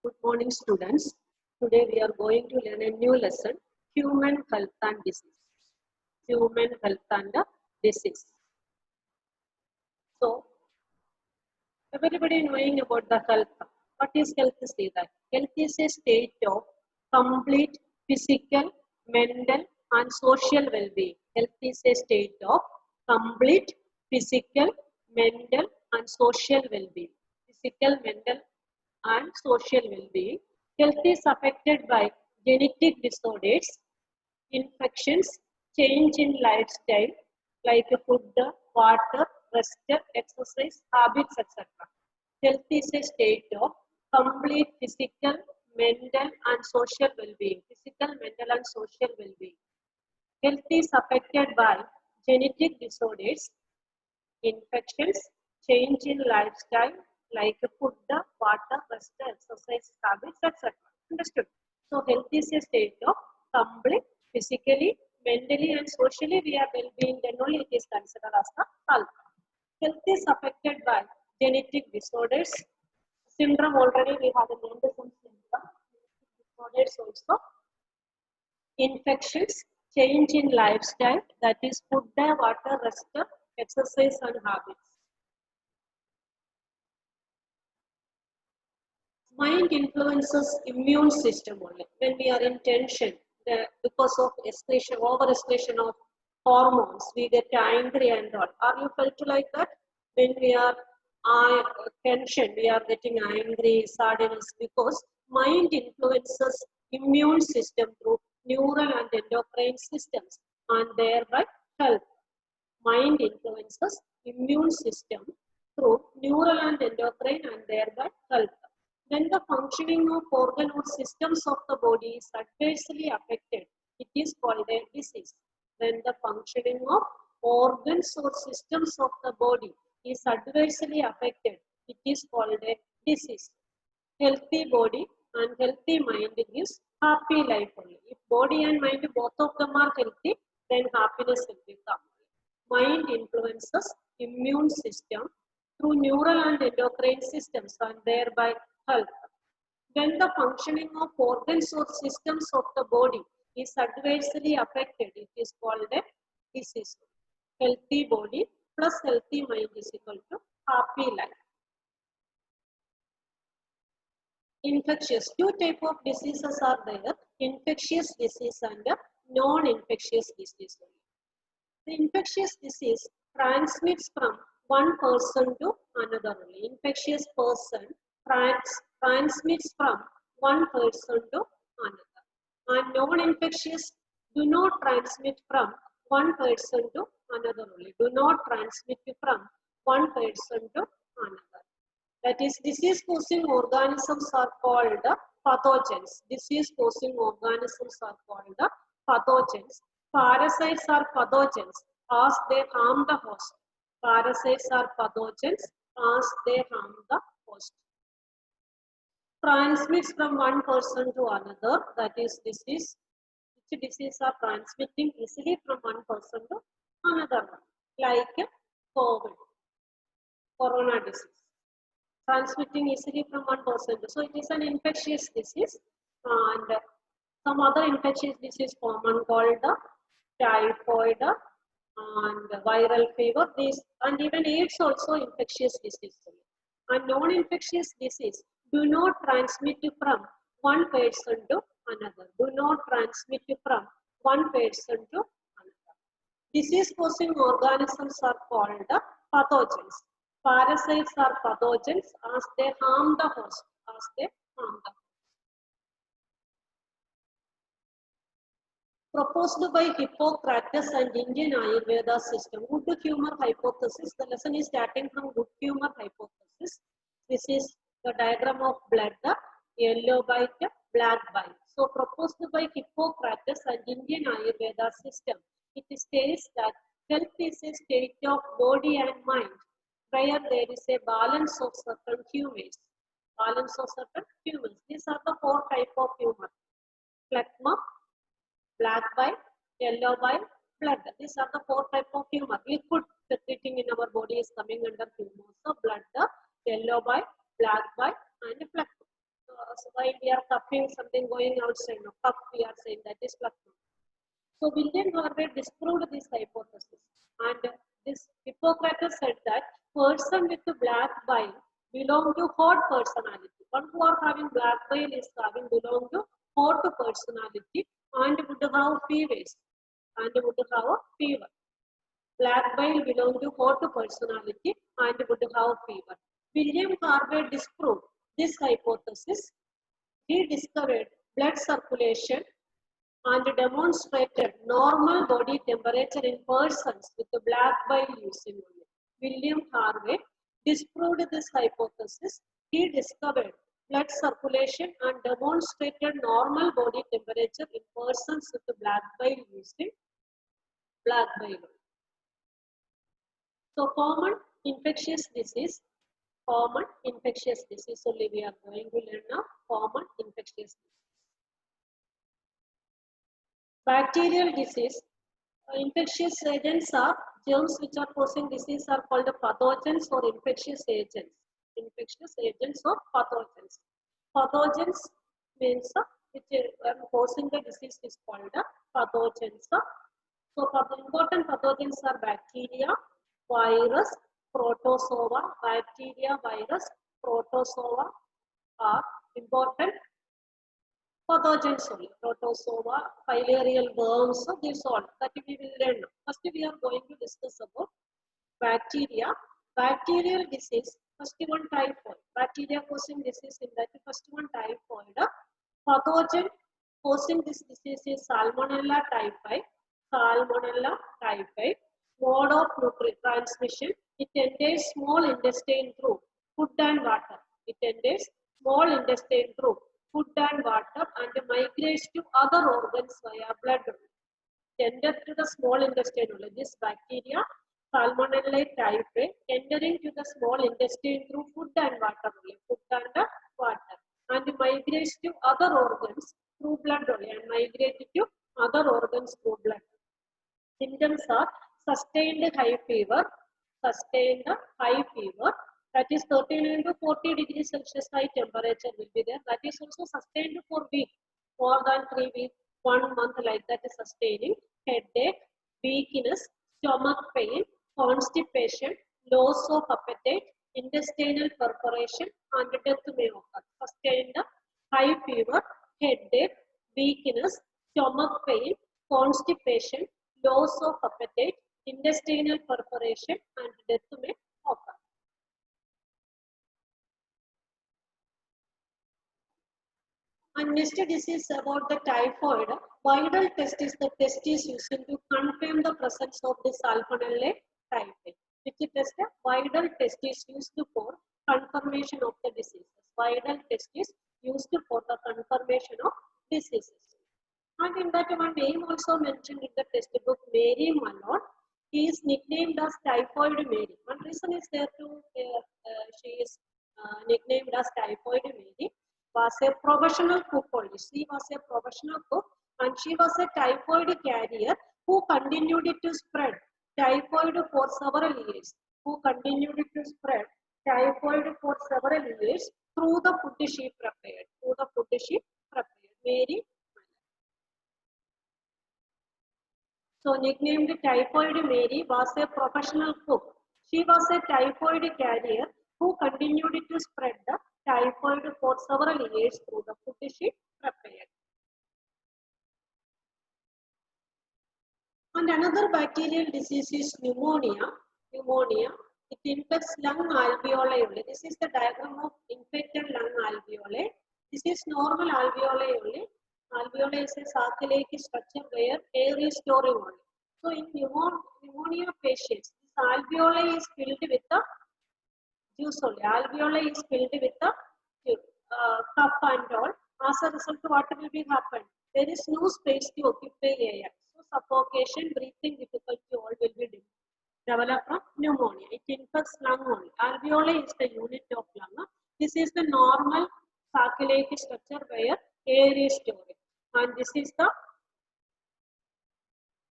Good morning, students. Today we are going to learn a new lesson, human health and disease. Human health and disease. So, everybody knowing about the health. What is health? Say that health is a state of complete physical, mental, and social well-being. Health is a state of complete physical, mental, and social well-being. Physical, mental, and social well-being. Health is affected by genetic disorders, infections, change in lifestyle like food, water, rest, exercise, habits, etc. Health is a state of complete physical, mental, and social well-being. Physical, mental, and social well-being. Health is affected by genetic disorders, infections, change in lifestyle like food, water, rest, exercise, habits, etc. Understood? So, health is a state of complete physically, mentally, and socially we are well-being, then only it is considered as the health. Health is affected by genetic disorders. Syndrome already we have learned some syndrome. Disorders also. Infections, change in lifestyle, that is food, water, rest, exercise, and habits. Mind influences immune system only. When we are in tension, because of excretion, over excretion of hormones, we get angry and all. Are you felt like that? When we are tension, we are getting angry, sadness, because mind influences immune system through neural and endocrine systems, and thereby health. Mind influences immune system through neural and endocrine and thereby health. When the functioning of organ or systems of the body is adversely affected, it is called a disease. When the functioning of organs or systems of the body is adversely affected, it is called a disease. Healthy body and healthy mind gives happy life only. If body and mind both of them are healthy, then happiness will become. Mind influences immune system through neural and endocrine systems and thereby health. When the functioning of organs or systems of the body is adversely affected, it is called a disease. Healthy body plus healthy mind is equal to happy life. Infectious. Two types of diseases are there, infectious disease and non-infectious disease. The infectious disease transmits from one person to another only. Infectious person transmits from one person to another. And non-infectious do not transmit from one person to another only. Do not transmit from one person to another. That is, disease-causing organisms are called pathogens. Disease-causing organisms are called pathogens. Parasites are pathogens as they harm the host. Parasites are pathogens as they harm the host. Transmits from one person to another. That is, disease. Which disease are transmitting easily from one person to another one, like COVID, corona disease. Transmitting easily from one person. So it is an infectious disease, and some other infectious disease common called typhoid and viral fever. These and even AIDS also infectious disease. And non-infectious disease do not transmit from one person to another. Do not transmit from one person to another. Disease-causing organisms are called pathogens. Parasites are pathogens as they harm the host. Proposed by Hippocrates and Indian Ayurveda system. Good humor hypothesis. The lesson is starting from good humor hypothesis. This is the diagram of blood, yellow bite, black bite. So proposed by Hippocrates and Indian Ayurveda system. It states that health is a state of body and mind where there is a balance of certain humors. Balance of certain humors. These are the four types of humor. Phlegma, black bile, yellow bile, blood. These are the four types of humor. Liquid secreting in our body is coming under humor. So blood, yellow bile, black bile, and phlegma. So While we are cuffing something going outside, no, cuff we are saying that is phlegm. So William Harvey disproved this hypothesis, and this Hippocrates said that person with black bile belong to hot personality. One who are having black bile is having belong to hot personality and would have fevers and would have a fever. Black bile belong to hot personality and would have fever. William Harvey disproved this hypothesis. He discovered blood circulation and demonstrated normal body temperature in persons with the black bile using only. William Harvey disproved this hypothesis. He discovered blood circulation and demonstrated normal body temperature in persons with the black bile using black bile. So common infectious disease only we are going to learn now. Common infectious disease. Bacterial disease. Infectious agents are germs which are causing disease are called pathogens or infectious agents. Infectious agents or pathogens. Pathogens means which are causing the disease is called pathogens. So important pathogens are bacteria, virus, protozoa. Bacteria, virus, protozoa are important pathogens only. Protozoa, filarial worms, so these all that we will learn. First we are going to discuss about bacteria. Bacterial disease, first one typhoid. Bacteria causing disease in that first one typhoid. Pathogen causing this disease is Salmonella typhi. Salmonella typhi. Mode of transmission. It enters small intestine through food and water. It enters small intestine through food and water and migrates to other organs via blood. Tended to the small intestine only. This bacteria, Salmonella typhi, entering to the small intestine through food and water only. Food and water. And migrates to other organs through blood only. And migrate to other organs through blood. Symptoms are sustained high fever. Sustained high fever. That is 39 to 40 degrees Celsius high temperature will be there. That is also sustained for weeks, more than 3 weeks, 1 month like that is sustaining. Headache, weakness, stomach pain, constipation, loss of appetite, intestinal perforation and death may occur. Sustained high fever, headache, weakness, stomach pain, constipation, loss of appetite, intestinal perforation and death may occur. And next disease about the typhoid. Viral test is the test is used to confirm the presence of the Salmonella typhi. Which test? Viral test is used for confirmation of the diseases. Viral test is used for the confirmation of diseases. And in that one name also mentioned in the textbook, Mary Malone. He is nicknamed as Typhoid Mary. One reason is there to she is nicknamed as Typhoid Mary. Was a professional cook only. She was a professional cook and she was a typhoid carrier who continued to spread typhoid for several years. Who continued to spread typhoid for several years through the food she prepared. Through the food she prepared. Mary. So nicknamed Typhoid Mary was a professional cook. She was a typhoid carrier who continued to spread the typhoid for several years through the food she prepared. And another bacterial disease is pneumonia. Pneumonia. It infects lung alveoli only. This is the diagram of infected lung alveoli. This is normal alveoli only. Alveoli is a sac-like structure where air is storing only. So in pneumonia patients, this alveoli is filled with the juice only. Alveoli is filled with the cup and all. As a result, what will be happen? There is no space to occupy air. So suffocation, breathing difficulty all will be developed from pneumonia. It infects lung only. Alveoli is the unit of lung. This is the normal sac-like structure where air is stored. And this is the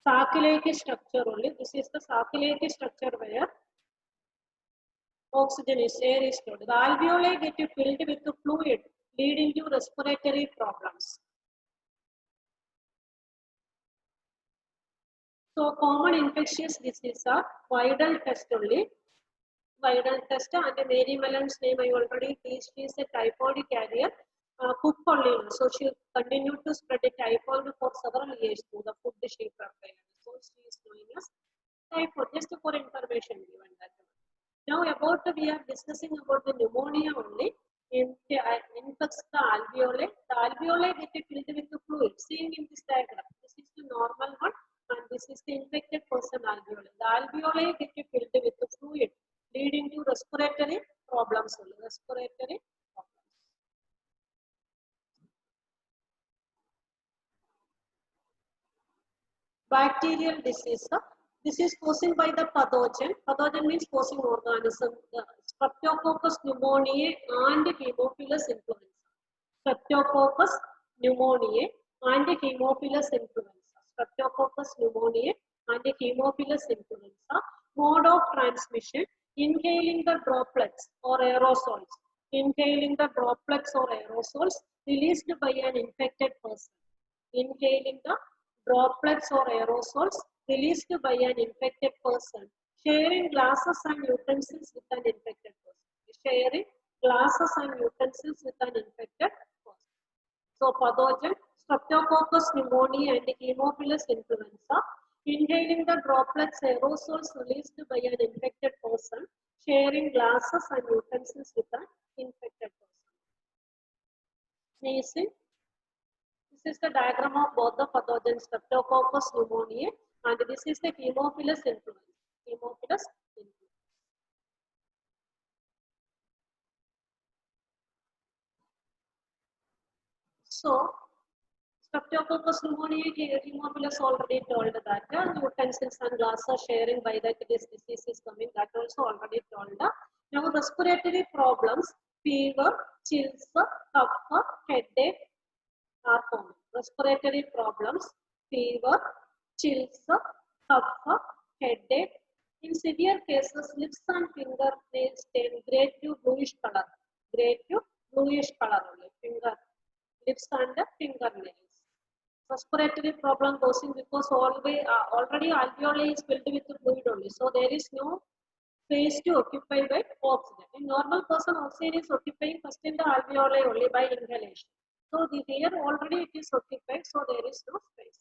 sac-like structure only. This is the sac-like structure where oxygen is, air is stored. The alveoli get filled with the fluid leading to respiratory problems. So common infectious diseases are viral test only. Viral test and Mary Mellon's name I already teased. She is a typhoid carrier. Cook only. So she continued to spread the typhoid for several years through the food she prepared. So she is known as typhoid. Just for information given that. Now we are discussing about the pneumonia only. Infects the alveoli. The alveoli get filled with the fluid. Seeing in this diagram, this is the normal one and this is the infected person alveoli. The alveoli get filled with the fluid, leading to respiratory problems. Respiratory problems. Bacterial disease. This is caused by the pathogen. Pathogen means causing organism. Streptococcus pneumoniae and Haemophilus influenza. Streptococcus pneumoniae and Haemophilus influenza. Streptococcus pneumoniae and Haemophilus influenza. Mode of transmission: inhaling the droplets or aerosols. Inhaling the droplets or aerosols released by an infected person. Inhaling the droplets or aerosols released by an infected person. Sharing glasses and utensils with an infected person. Sharing glasses and utensils with an infected person. So pathogen: Streptococcus pneumoniae and Haemophilus influenza. Inhaling the droplets aerosols released by an infected person. Sharing glasses and utensils with an infected person. Sneezing. This is the diagram of both the pathogens, Streptococcus pneumoniae, and this is the Haemophilus influenza. Haemophilus influenza. So, Streptococcus pneumoniae, Haemophilus already told that utensils and glasses sharing by that this disease is coming. That also already told. Now, respiratory problems: fever, chills, cough, headache are common. Respiratory problems: fever, chills, cough, headache. In severe cases, lips and fingernails turn grey to bluish color. Grey to bluish color only. Lips and fingernails. Respiratory problem causing because already alveoli is filled with fluid only. So there is no space to occupy by oxygen. In normal person, oxygen is occupying first in the alveoli only by inhalation. So here already it is occupied, so there is no space.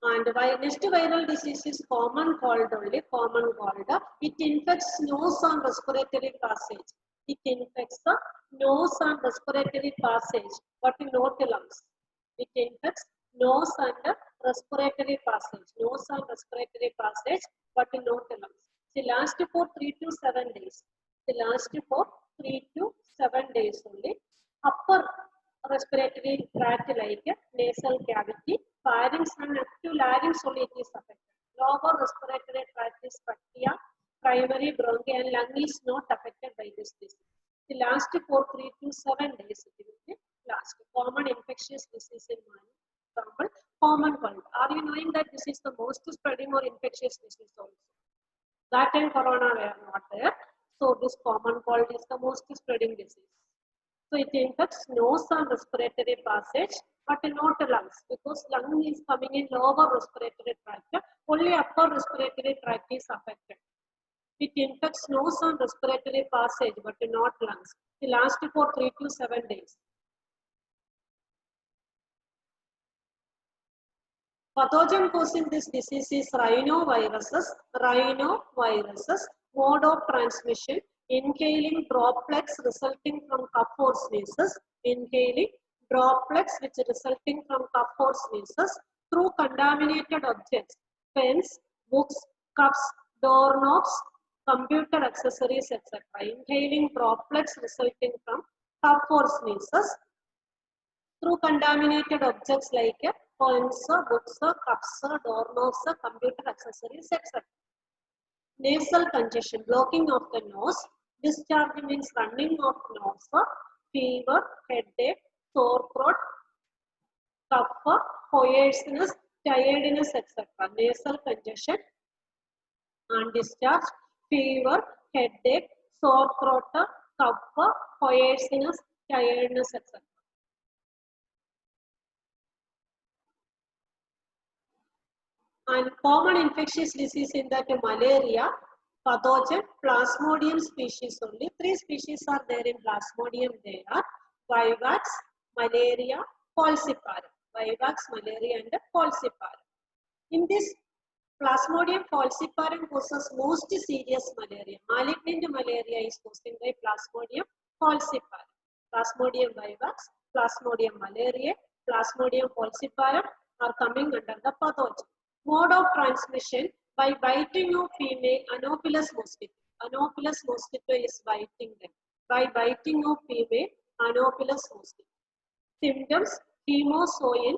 And next viral disease is common cold only. Common cold. It infects nose and respiratory passage. It infects the nose and respiratory passage, but not the lungs. It infects nose and respiratory passage. Nose and respiratory passage, but not the lungs. It lasts for 3 to 7 days. It lasts for 3 to 7 days only. Upper respiratory tract like nasal cavity, pharynx and up to larynx only it is affected. Lower respiratory tract is trachea, primary bronchi and lung is not affected by this disease. It lasts for 3 to 7 days. It will last. Common infectious disease in man. Example, common cold. Are you knowing that this is the most spreading or infectious disease also? That and corona were not there. So this common cold is the most spreading disease. So it infects nose and respiratory passage, but not lungs, because lung is coming in lower respiratory tract. Only upper respiratory tract is affected. It infects nose and respiratory passage, but not lungs. It lasts for 3 to 7 days. Pathogen causing this disease is rhinoviruses. Rhinoviruses. Mode of transmission: inhaling droplets resulting from cough or sneezes. Inhaling droplets which resulting from cough or sneezes through contaminated objects: pens, books, cups, doorknobs, computer accessories, etc. Inhaling droplets resulting from cough or sneezes through contaminated objects like pens, books, cups, doorknobs, computer accessories, etc. Nasal congestion: blocking of the nose. Discharge means running of nose. Fever, headache, sore throat, cough, hoarseness, tiredness, etc. Nasal congestion and discharge: fever, headache, sore throat, cough, hoarseness, tiredness, etc. And common infectious disease in that malaria, pathogen, Plasmodium species only. 3 species are there in Plasmodium. They are Vivax, malaria, falciparum. Vivax, malaria and falciparum. In this Plasmodium falciparum causes most serious malaria. Malignant malaria is caused by Plasmodium falciparum. Plasmodium vivax, Plasmodium malariae, Plasmodium falciparum are coming under the pathogen. Mode of transmission by biting of female Anopheles mosquito. Anopheles mosquito is biting them. By biting of female Anopheles mosquito. Symptoms: hemozoin,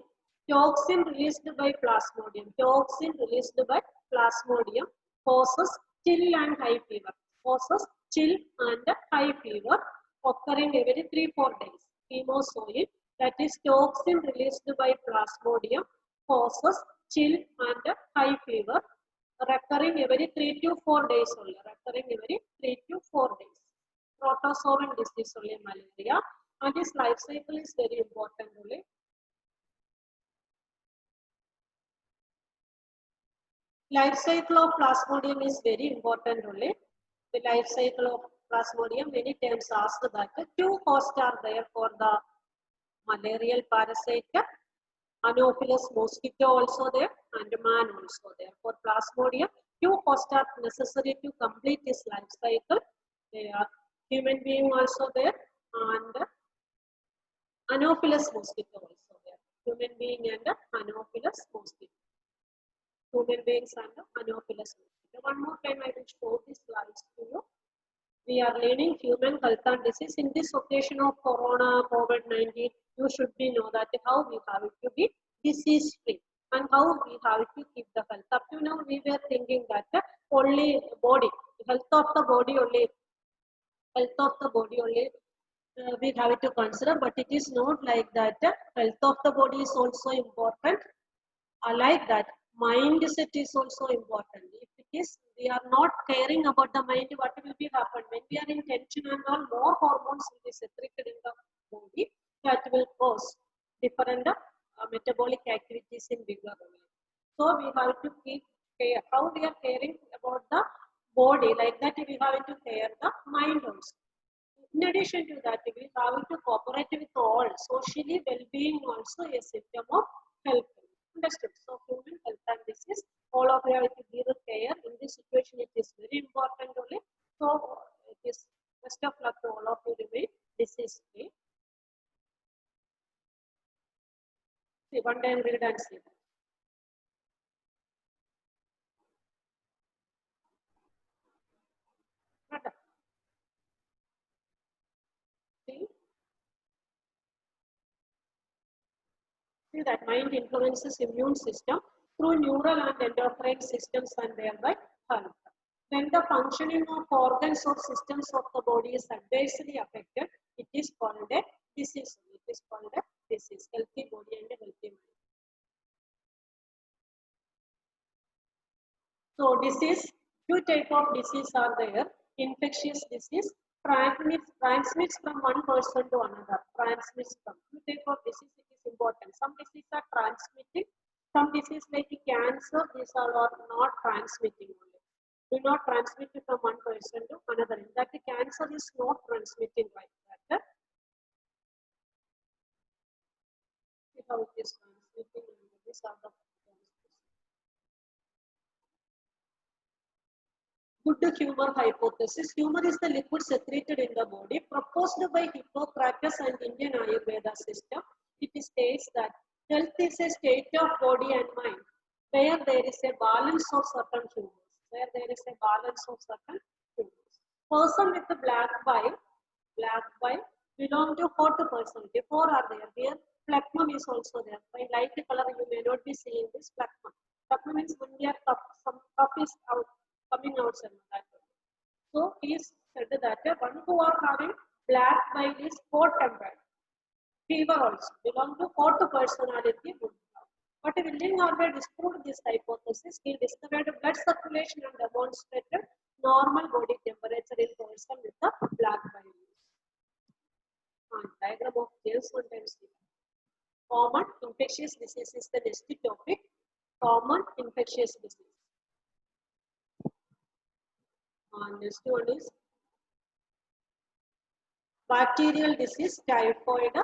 toxin released by Plasmodium. Toxin released by Plasmodium causes chill and high fever. Causes chill and high fever occurring every 3-4 days. Hemozoin, that is toxin released by Plasmodium, causes chill and high fever recurring every 3 to 4 days only. Recurring every 3 to 4 days. Protozoan disease only malaria. And its life cycle is very important only. Life cycle of Plasmodium is very important only. The life cycle of Plasmodium, many times asked that 2 hosts are there for the malarial parasite. Anopheles mosquito also there and man also there. For Plasmodium, 2 hosts are necessary to complete this life cycle. They are human being also there and Anopheles mosquito also there. Human being and Anopheles mosquito. Human beings and Anopheles mosquito. One more time I will show these slides to you. We are learning human health and disease. In this occasion of Corona, COVID-19, you should be know that how we have to be disease free and how we have to keep the health. Up to now we were thinking that only body, health of the body only, we have to consider, but it is not like that. Health of the body is also important. Like that, mindset is also important. If it is, we are not caring about the mind, what will be happen when we are in tension and all, more hormones will be secreted in the body that will cause different metabolic activities in bigger way. So we have to keep care. How we are caring about the body, like that we have to care the mind also. In addition to that, we have to cooperate with all. Socially, well-being also a symptom of health. Understood? So, human health and disease, all of you have to give care. In this situation, it is very important only. So, it is best of luck to all of you remain disease free. See, one time read and see that. See? See that mind influences immune system through neural and endocrine systems and thereby health. When the functioning of organs or systems of the body is adversely affected, it is called a disease. It is called a disease. Healthy body and a healthy mind. So disease, 2 types of disease are there. Infectious disease transmits from one person to another. Transmits from 2 types of disease. It is important. Some diseases are transmitting. Some disease like cancer, these are not transmitting only. Do not transmit it from one person to another. In fact, the cancer is not transmitting like that. See how it is transmitting. These are the good humor hypothesis. Humor is the liquid secreted in the body, proposed by Hippocrates and Indian Ayurveda system. It states that health is a state of body and mind where there is a balance of certain humors. Where there is a balance of certain humors. Person with the black bile belong to hot personality. 4 are there. Here, phlegm is also there. By light color, you may not be seeing this phlegm. Phlegm means when we are some cup is out, coming outside. So he said that one who are having black bile is hot tempered. Fever also belong to hot personality. But William Harvey disproved this hypothesis. He discovered blood circulation and demonstrated normal body temperature in person with the black values. Diagram of J1 times T. Common infectious disease is the next topic. Common infectious disease. Next one is bacterial disease, typhoid,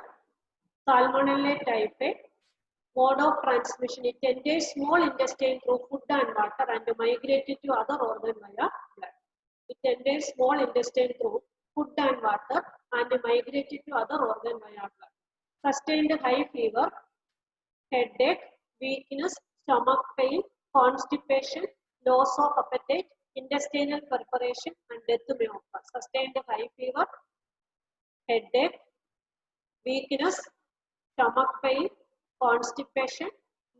Salmonella typhi. Mode of transmission: it enters small intestine through food and water and migrated to other organ via blood. It enters small intestine through food and water and migrated to other organ via blood. Sustained high fever, headache, weakness, stomach pain, constipation, loss of appetite, intestinal perforation, and death may occur. Sustained high fever, headache, weakness, stomach pain, constipation,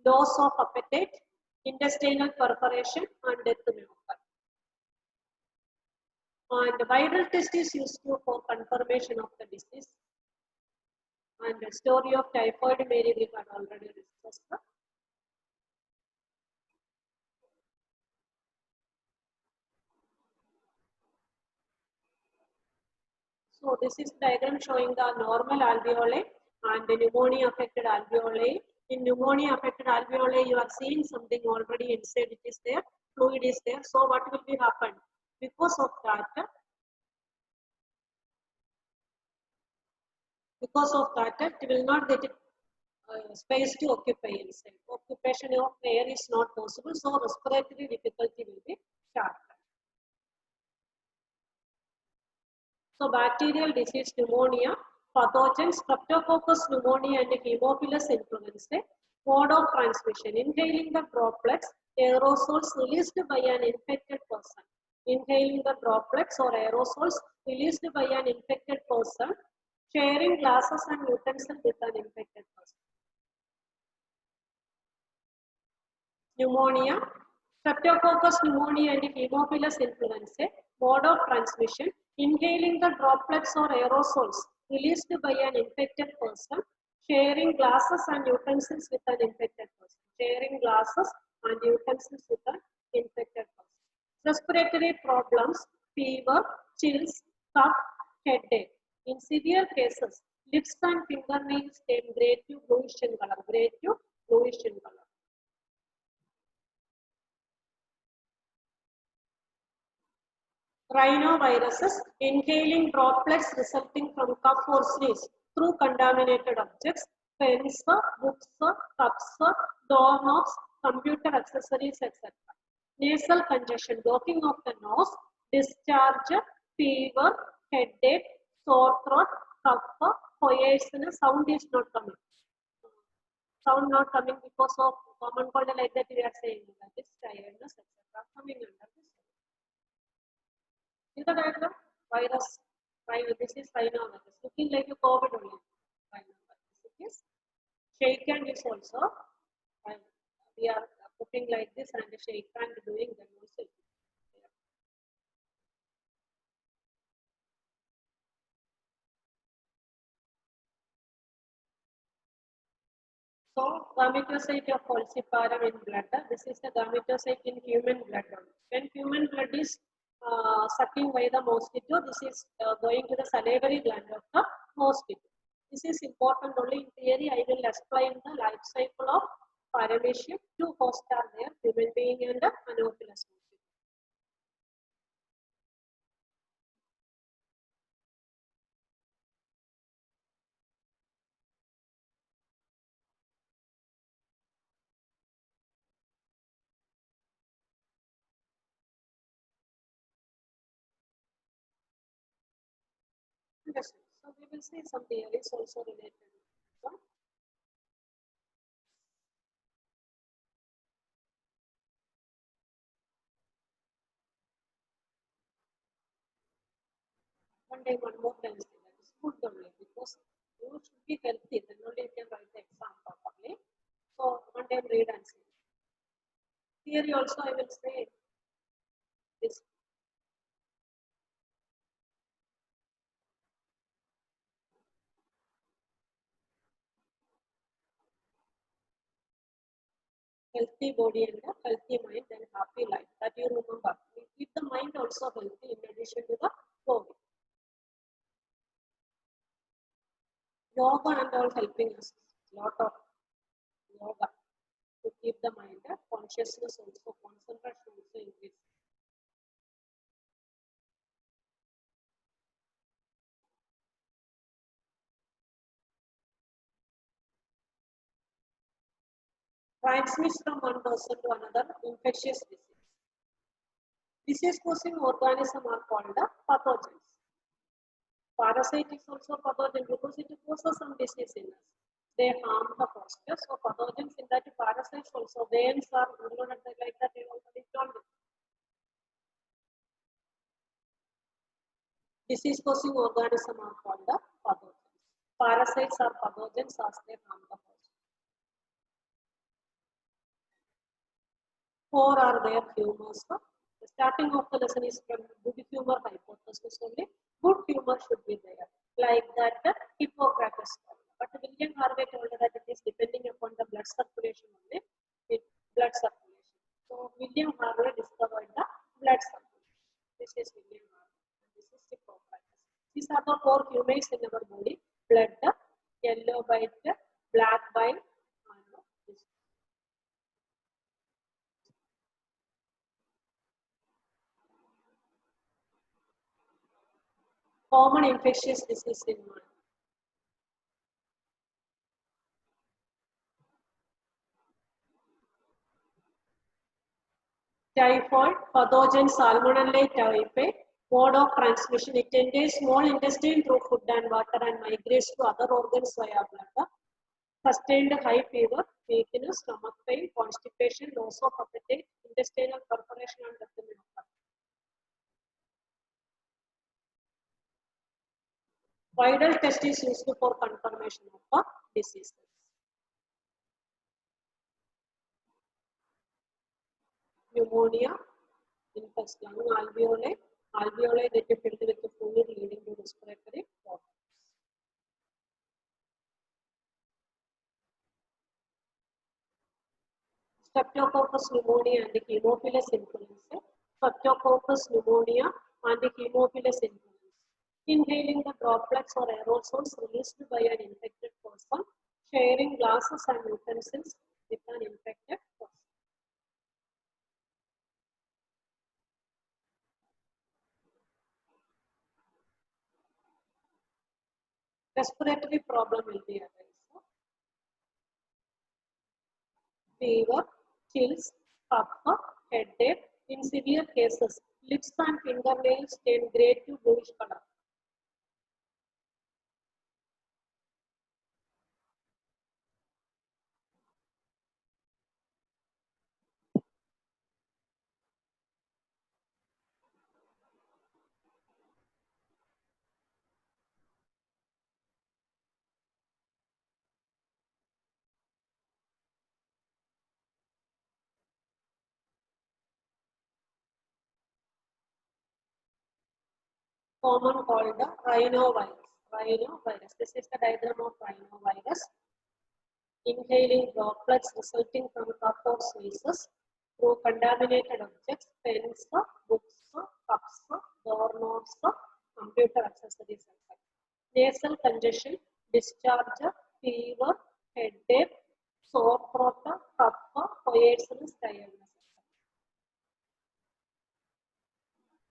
loss of appetite, intestinal perforation, and death may occur. And the viral test is used for confirmation of the disease. And the story of typhoid Mary we had already discussed. So this is diagram showing the normal alveoli and the pneumonia affected alveoli. In pneumonia affected alveoli, you are seeing something already inside. It is there, fluid is there. So what will be happen? Because of that, it will not get space to occupy inside. Occupation of air is not possible, so respiratory difficulty will be started. So bacterial disease pneumonia, pathogens, Streptococcus pneumonia and Haemophilus influenzae. Mode of transmission: inhaling the droplets, aerosols released by an infected person. Inhaling the droplets or aerosols released by an infected person. Sharing glasses and utensils with an infected person. Pneumonia, Streptococcus pneumonia and Haemophilus influenzae. Mode of transmission: inhaling the droplets or aerosols released by an infected person. Sharing glasses and utensils with an infected person. Sharing glasses and utensils with an infected person. Respiratory problems: fever, chills, cough, headache. In severe cases, lips and fingernails turn grey to bluish in color. Grey to bluish in color. Rhinoviruses, inhaling droplets resulting from cough or sneeze through contaminated objects, pens, books, cups, doorknobs, computer accessories, etc. Nasal congestion, blocking of the nose, discharge, fever, headache, sore throat, cough, hoarseness, sound is not coming. Sound not coming because of common cold like that we are saying that is tiredness, etc. coming under this. In the diagram, virus, this is rhinovirus, looking like a COVID only. Rhinovirus. It is shake hand is also, we are putting like this and shake hand doing the also. So, gametocyte of falciparum in blood. This is the gametocyte in human blood. When human blood is sucking by the mosquito, this is going to the salivary gland of the mosquito. This is important only in theory. I will explain the life cycle of paramecium. Two hosts are there, human being and the Anopheles mosquito. Yes. So we will see some theories also related. So, one more time, that is food only because you should be healthy, then only you can write the exam properly. So one time read and see. Theory also I will say this. Healthy body and a healthy mind and happy life. That you remember. keep the mind also healthy in addition to the body. Yoga and all helping us. Lot of yoga to keep the mind consciousness also, concentration also increase. Transmits from one person to another infectious disease. Disease-causing organisms are called the pathogens. Parasite is also pathogen because it causes some disease in us. They harm the host. So pathogens in that parasites also, veins are included like that. I already told you. Disease-causing organisms are called the pathogens. Parasites are pathogens as they harm the host. 4 are their humors. The starting of the lesson is from good humor hypothesis only. Good humor should be there, like that Hippocrates. But William Harvey told that it is depending upon the blood circulation only. Blood circulation. So William Harvey discovered the blood circulation. This is William Harvey. And this is Hippocrates. These are the 4 humors in our body: blood, yellow bile, black bile, and this. Common infectious disease in man. Typhoid, pathogen Salmonella typhi, mode of transmission. It enters small intestine through food and water and migrates to other organs via blood. Sustained high fever, weakness, stomach pain, constipation, loss of appetite, intestinal perforation and death may occur. Viral test is used for confirmation of diseases. Pneumonia, infects lung alveoli, alveoli that are filled with fluid leading to respiratory problems. Streptococcus pneumonia and the Haemophilus influenzae. Streptococcus pneumonia and the Haemophilus influenzae. Inhaling the droplets or aerosols released by an infected person, sharing glasses and utensils with an infected person. Respiratory problem will be arise. Fever, chills, cough, headache. In severe cases, lips and fingernails turn grey to bluish color. Common called the rhinovirus. Rhinovirus. This is the diagram of rhinovirus. Inhaling droplets resulting from cough or sneezes through contaminated objects, pens, books, cups, doorknobs, computer accessories, etc. Nasal congestion, discharge, fever, headache, sore throat, cough, poisonous, tiredness.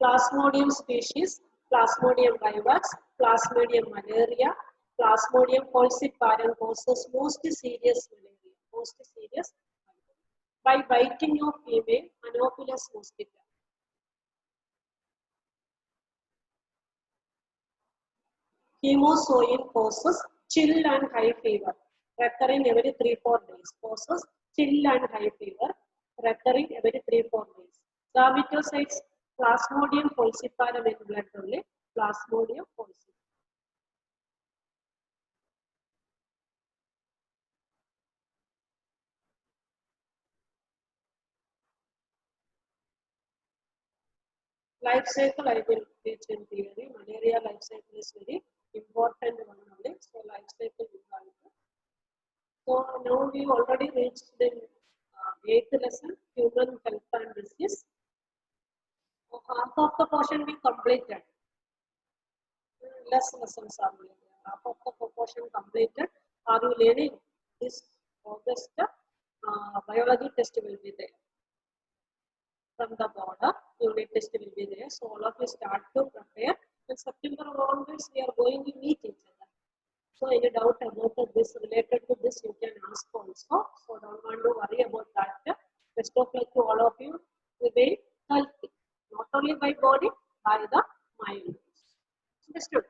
Plasmodium species, Plasmodium vivax, Plasmodium malaria, Plasmodium falciparum causes most serious malaria. Most serious by biting of female Anopheles mosquito. Chemosoin causes chill and high fever, recurring every 3-4 days. Causes chill and high fever, recurring every 3-4 days. Gametocytes, Plasmodium falciparum in blood only, Plasmodium falciparum. Life cycle I will teach in theory. Malaria life cycle is very important one only. So life cycle we have. So now we already reached the 8th lesson, human health and disease. So portion we completed. Less lessons are there. Half of the portion completed. Are you learning? This August biology test will be there. From the border, unit test will be there. So all of you start to prepare. In September onwards, we are going to meet each other. So any doubt about this related to this, you can ask also. So don't want to worry about that. Best of luck to all of you. Remain healthy, not only by body, by the mind. Understood?